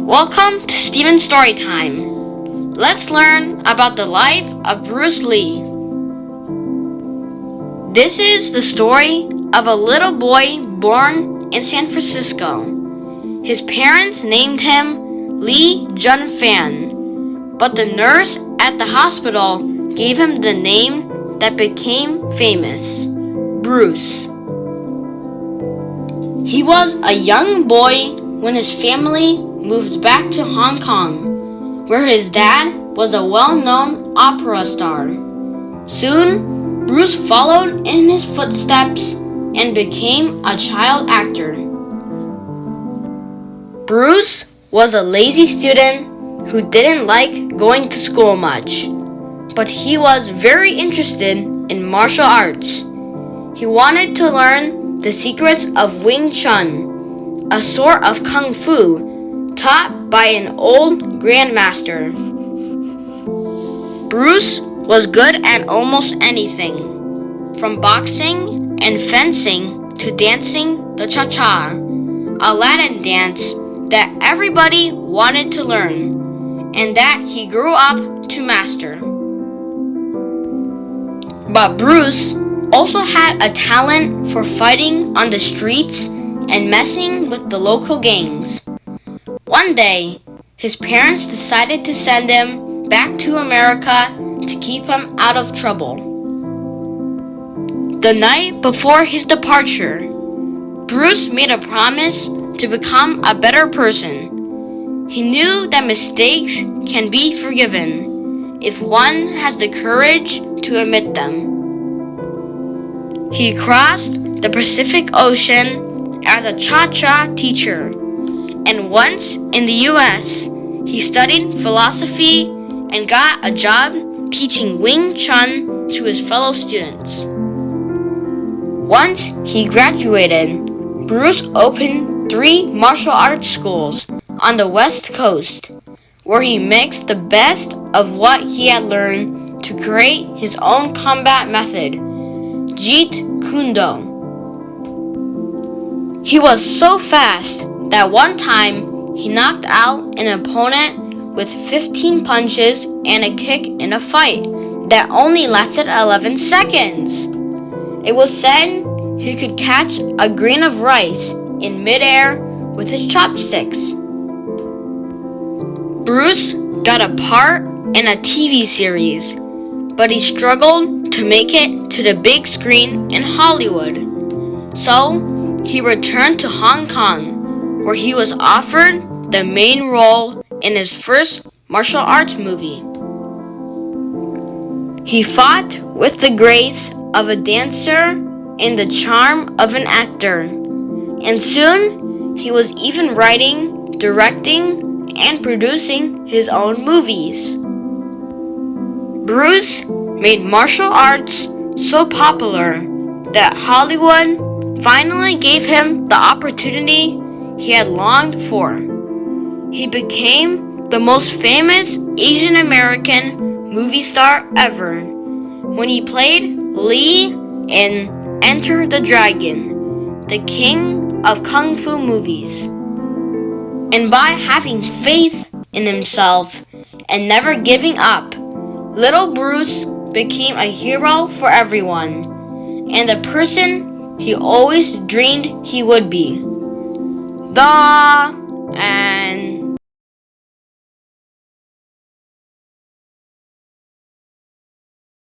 Welcome to Steven's Storytime. Let's learn about the life of Bruce Lee. This is the story of a little boy born in San Francisco. His parents named him Lee Jun-Fan, but the nurse at the hospital gave him the name that became famous, Bruce. He was a young boy when his family moved back to Hong Kong, where his dad was a well-known opera star. Soon, Bruce followed in his footsteps and became a child actor. Bruce was a lazy student who didn't like going to school much, but he was very interested in martial arts. He wanted to learn the secrets of Wing Chun, a sort of kung fu taught by an old grandmaster. Bruce was good at almost anything, from boxing and fencing to dancing the cha-cha, a Latin dance that everybody wanted to learn, and that he grew up to master. But Bruce also had a talent for fighting on the streets and messing with the local gangs. One day, his parents decided to send him back to America to keep him out of trouble. The night before his departure, Bruce made a promise to become a better person. He knew that mistakes can be forgiven if one has the courage to admit them. He crossed the Pacific Ocean as a cha-cha teacher, and once in the US, he studied philosophy and got a job teaching Wing Chun to his fellow students. Once he graduated, Bruce opened 3 martial arts schools on the West Coast, where he mixed the best of what he had learned to create his own combat method, Jeet Kune Do. He was so fast that one time he knocked out an opponent with 15 punches and a kick in a fight that only lasted 11 seconds. It was said he could catch a grain of rice in midair with his chopsticks. Bruce got a part in a TV series, but he struggled to make it to the big screen in Hollywood. So he returned to Hong Kong, where he was offered the main role in his first martial arts movie. He fought with the grace of a dancer and the charm of an actor, and soon he was even writing, directing, and producing his own movies. Bruce made martial arts so popular that Hollywood finally gave him the opportunity he had longed for. He became the most famous Asian American movie star ever when he played Lee in Enter the Dragon, the king of kung fu movies. And by having faith in himself and never giving up, little Bruce became a hero for everyone, and the person he always dreamed he would be. The end.